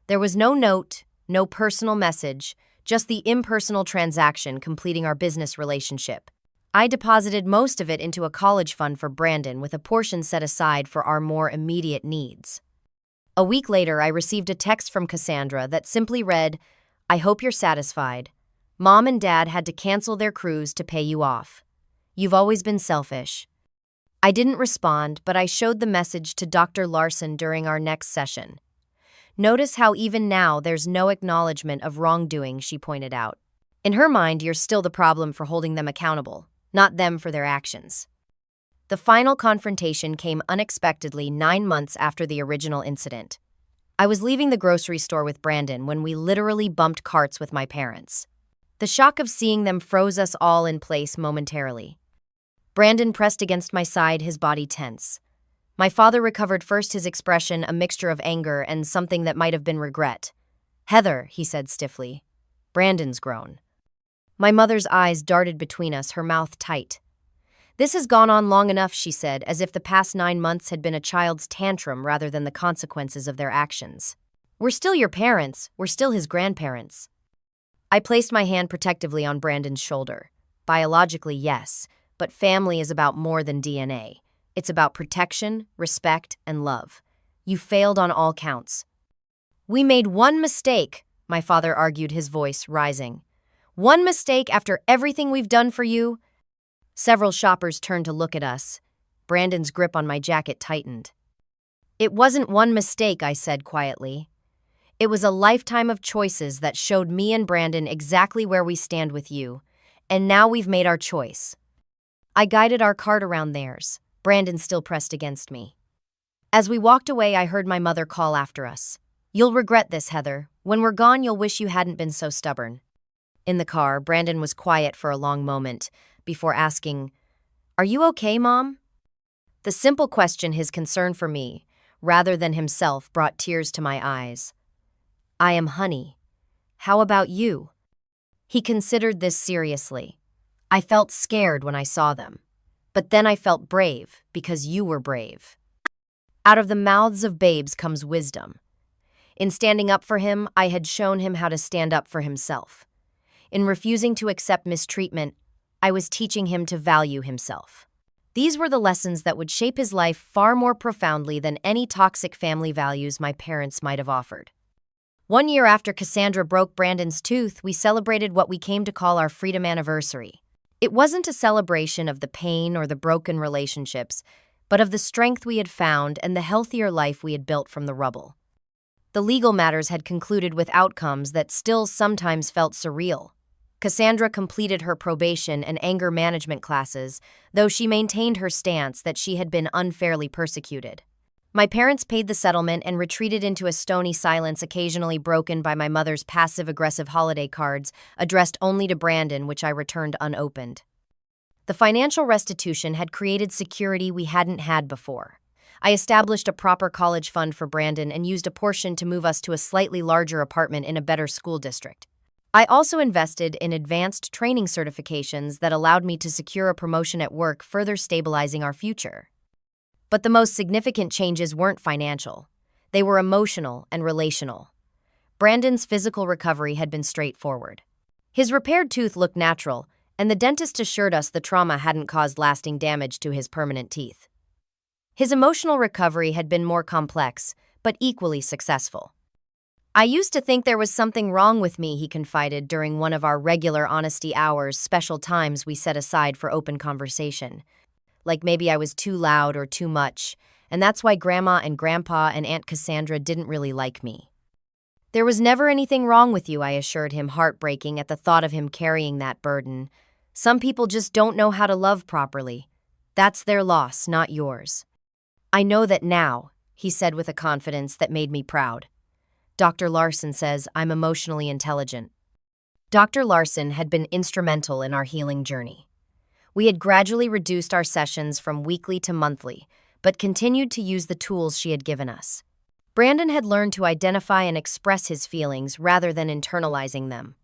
There was no note, no personal message, just the impersonal transaction completing our business relationship. I deposited most of it into a college fund for Brandon with a portion set aside for our more immediate needs. A week later, I received a text from Cassandra that simply read, "I hope you're satisfied. Mom and Dad had to cancel their cruise to pay you off. You've always been selfish." I didn't respond, but I showed the message to Dr. Larson during our next session. "Notice how even now there's no acknowledgement of wrongdoing," she pointed out. "In her mind, you're still the problem for holding them accountable, not them for their actions." The final confrontation came unexpectedly 9 months after the original incident. I was leaving the grocery store with Brandon when we literally bumped carts with my parents. The shock of seeing them froze us all in place momentarily. Brandon pressed against my side, his body tense. My father recovered first, his expression a mixture of anger and something that might have been regret. "Heather," he said stiffly. "Brandon's grown." My mother's eyes darted between us, her mouth tight. "This has gone on long enough," she said, as if the past 9 months had been a child's tantrum rather than the consequences of their actions. "We're still your parents. We're still his grandparents." I placed my hand protectively on Brandon's shoulder. "Biologically, yes, but family is about more than DNA. It's about protection, respect, and love. You failed on all counts." "We made one mistake," my father argued, his voice rising. "One mistake after everything we've done for you." Several shoppers turned to look at us. Brandon's grip on my jacket tightened. "It wasn't one mistake," I said quietly. "It was a lifetime of choices that showed me and Brandon exactly where we stand with you, and now we've made our choice." I guided our cart around theirs, Brandon still pressed against me. As we walked away, I heard my mother call after us. "You'll regret this, Heather. When we're gone, you'll wish you hadn't been so stubborn." In the car, Brandon was quiet for a long moment before asking, "Are you okay, Mom?" The simple question, his concern for me, rather than himself, brought tears to my eyes. "I am, honey. How about you?" He considered this seriously. "I felt scared when I saw them. But then I felt brave, because you were brave." Out of the mouths of babes comes wisdom. In standing up for him, I had shown him how to stand up for himself. In refusing to accept mistreatment, I was teaching him to value himself. These were the lessons that would shape his life far more profoundly than any toxic family values my parents might have offered. 1 year after Cassandra broke Brandon's tooth, we celebrated what we came to call our freedom anniversary. It wasn't a celebration of the pain or the broken relationships, but of the strength we had found and the healthier life we had built from the rubble. The legal matters had concluded with outcomes that still sometimes felt surreal. Cassandra completed her probation and anger management classes, though she maintained her stance that she had been unfairly persecuted. My parents paid the settlement and retreated into a stony silence occasionally broken by my mother's passive-aggressive holiday cards addressed only to Brandon, which I returned unopened. The financial restitution had created security we hadn't had before. I established a proper college fund for Brandon and used a portion to move us to a slightly larger apartment in a better school district. I also invested in advanced training certifications that allowed me to secure a promotion at work, further stabilizing our future. But the most significant changes weren't financial. They were emotional and relational. Brandon's physical recovery had been straightforward. His repaired tooth looked natural, and the dentist assured us the trauma hadn't caused lasting damage to his permanent teeth. His emotional recovery had been more complex, but equally successful. I used to think there was something wrong with me, he confided during one of our regular honesty hours, special times we set aside for open conversation. Like maybe I was too loud or too much, and that's why Grandma and Grandpa and Aunt Cassandra didn't really like me. There was never anything wrong with you, I assured him, heartbreaking at the thought of him carrying that burden. Some people just don't know how to love properly. That's their loss, not yours. I know that now, he said with a confidence that made me proud. Dr. Larson says I'm emotionally intelligent. Dr. Larson had been instrumental in our healing journey. We had gradually reduced our sessions from weekly to monthly, but continued to use the tools she had given us. Brandon had learned to identify and express his feelings rather than internalizing them.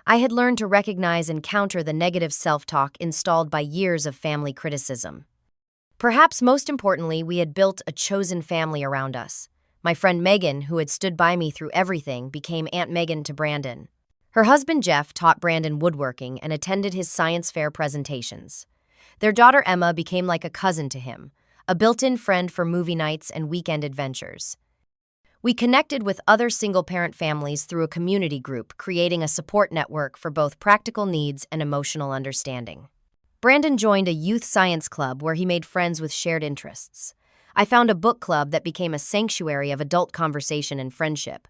I had learned to recognize and counter the negative self-talk installed by years of family criticism. Perhaps most importantly, we had built a chosen family around us. My friend Megan, who had stood by me through everything, became Aunt Megan to Brandon. Her husband Jeff taught Brandon woodworking and attended his science fair presentations. Their daughter Emma became like a cousin to him, a built-in friend for movie nights and weekend adventures. We connected with other single-parent families through a community group, creating a support network for both practical needs and emotional understanding. Brandon joined a youth science club where he made friends with shared interests. I found a book club that became a sanctuary of adult conversation and friendship.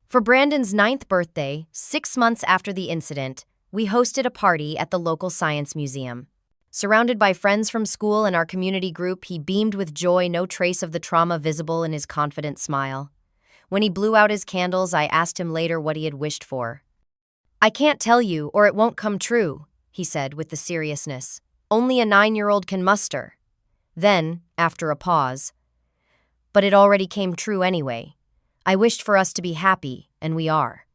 For Brandon's 9th birthday, 6 months after the incident, we hosted a party at the local science museum. Surrounded by friends from school and our community group, he beamed with joy, no trace of the trauma visible in his confident smile. When he blew out his candles, I asked him later what he had wished for. "I can't tell you, or it won't come true," he said with the seriousness only a 9-year-old can muster. Then, after a pause, "But it already came true anyway. I wished for us to be happy, and we are."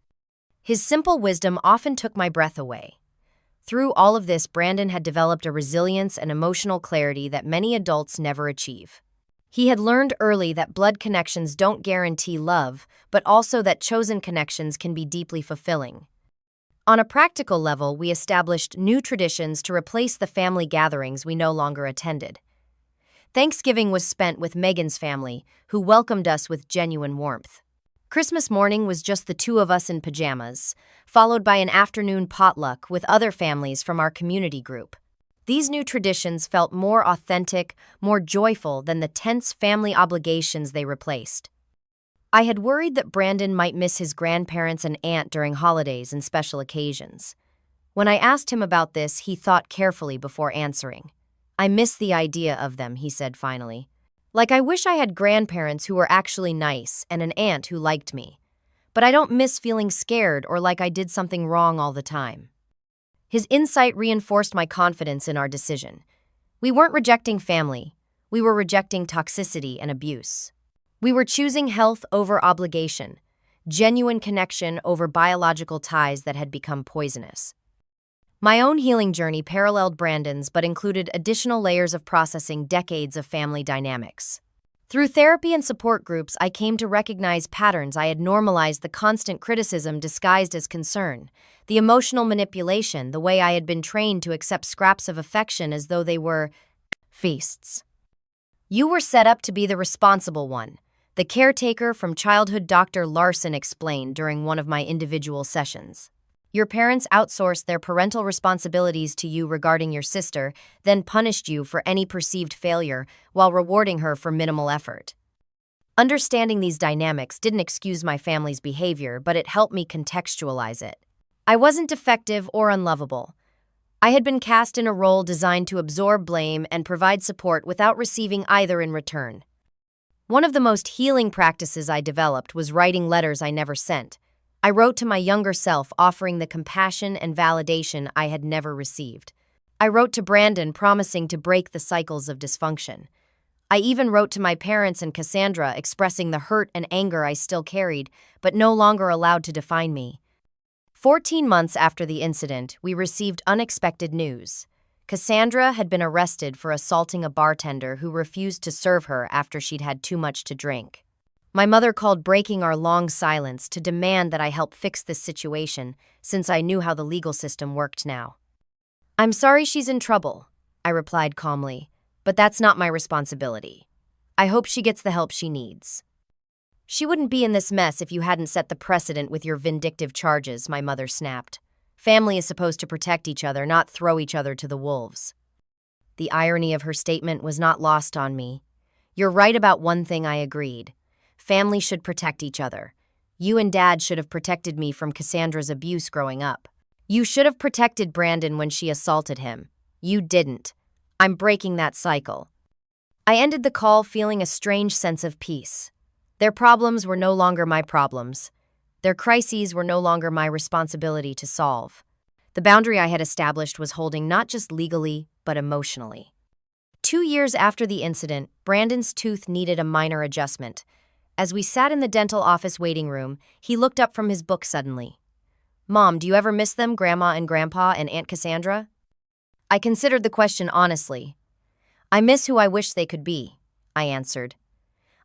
His simple wisdom often took my breath away. Through all of this, Brandon had developed a resilience and emotional clarity that many adults never achieve. He had learned early that blood connections don't guarantee love, but also that chosen connections can be deeply fulfilling. On a practical level, we established new traditions to replace the family gatherings we no longer attended. Thanksgiving was spent with Megan's family, who welcomed us with genuine warmth. Christmas morning was just the two of us in pajamas, followed by an afternoon potluck with other families from our community group. These new traditions felt more authentic, more joyful than the tense family obligations they replaced. I had worried that Brandon might miss his grandparents and aunt during holidays and special occasions. When I asked him about this, he thought carefully before answering. "I miss the idea of them," he said finally. "Like I wish I had grandparents who were actually nice and an aunt who liked me. But I don't miss feeling scared or like I did something wrong all the time." His insight reinforced my confidence in our decision. We weren't rejecting family. We were rejecting toxicity and abuse. We were choosing health over obligation, genuine connection over biological ties that had become poisonous. My own healing journey paralleled Brandon's but included additional layers of processing decades of family dynamics. Through therapy and support groups, I came to recognize patterns. I had normalized the constant criticism disguised as concern, the emotional manipulation, the way I had been trained to accept scraps of affection as though they were feasts. "You were set up to be the responsible one," the caretaker from childhood Dr. Larson explained during one of my individual sessions. "Your parents outsourced their parental responsibilities to you regarding your sister, then punished you for any perceived failure while rewarding her for minimal effort." Understanding these dynamics didn't excuse my family's behavior, but it helped me contextualize it. I wasn't defective or unlovable. I had been cast in a role designed to absorb blame and provide support without receiving either in return. One of the most healing practices I developed was writing letters I never sent. I wrote to my younger self offering the compassion and validation I had never received. I wrote to Brandon promising to break the cycles of dysfunction. I even wrote to my parents and Cassandra expressing the hurt and anger I still carried, but no longer allowed to define me. 14 months after the incident, we received unexpected news. Cassandra had been arrested for assaulting a bartender who refused to serve her after she'd had too much to drink. My mother called, breaking our long silence, to demand that I help fix this situation, since I knew how the legal system worked now. "I'm sorry she's in trouble," I replied calmly, "but that's not my responsibility. I hope she gets the help she needs." "She wouldn't be in this mess if you hadn't set the precedent with your vindictive charges," my mother snapped. "Family is supposed to protect each other, not throw each other to the wolves." The irony of her statement was not lost on me. "You're right about one thing," I agreed. "Family should protect each other. You and Dad should have protected me from Cassandra's abuse growing up. You should have protected Brandon when she assaulted him. You didn't. I'm breaking that cycle." I ended the call feeling a strange sense of peace. Their problems were no longer my problems. Their crises were no longer my responsibility to solve. The boundary I had established was holding not just legally, but emotionally. 2 years after the incident, Brandon's tooth needed a minor adjustment. As we sat in the dental office waiting room, he looked up from his book suddenly. "Mom, do you ever miss them, Grandma and Grandpa and Aunt Cassandra?" I considered the question honestly. "I miss who I wish they could be," I answered.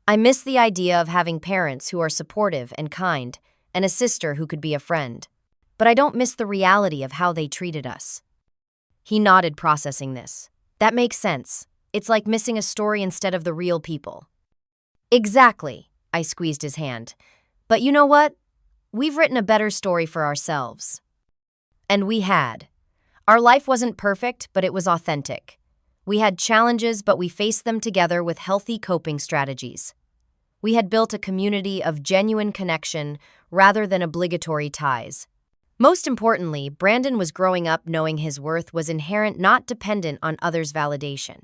"I miss the idea of having parents who are supportive and kind, and a sister who could be a friend. But I don't miss the reality of how they treated us." He nodded, processing this. "That makes sense. It's like missing a story instead of the real people." "Exactly," I squeezed his hand. "But you know what? We've written a better story for ourselves." And we had. Our life wasn't perfect, but it was authentic. We had challenges, but we faced them together with healthy coping strategies. We had built a community of genuine connection rather than obligatory ties. Most importantly, Brandon was growing up knowing his worth was inherent, not dependent on others' validation.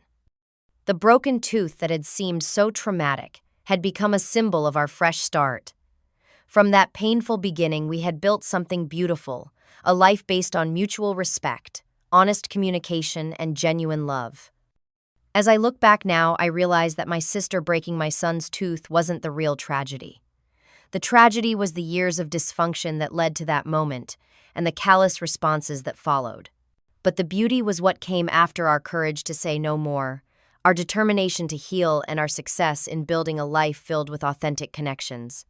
The broken tooth that had seemed so traumatic had become a symbol of our fresh start. From that painful beginning, we had built something beautiful, a life based on mutual respect, honest communication, and genuine love. As I look back now, I realize that my sister breaking my son's tooth wasn't the real tragedy. The tragedy was the years of dysfunction that led to that moment, and the callous responses that followed. But the beauty was what came after: our courage to say no more, our determination to heal, and our success in building a life filled with authentic connections.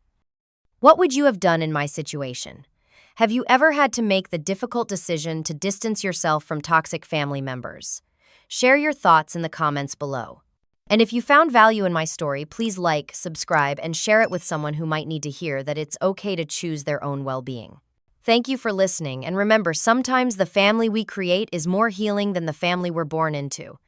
What would you have done in my situation? Have you ever had to make the difficult decision to distance yourself from toxic family members? Share your thoughts in the comments below. And if you found value in my story, please like, subscribe, and share it with someone who might need to hear that it's okay to choose their own well-being. Thank you for listening, and remember, sometimes the family we create is more healing than the family we're born into.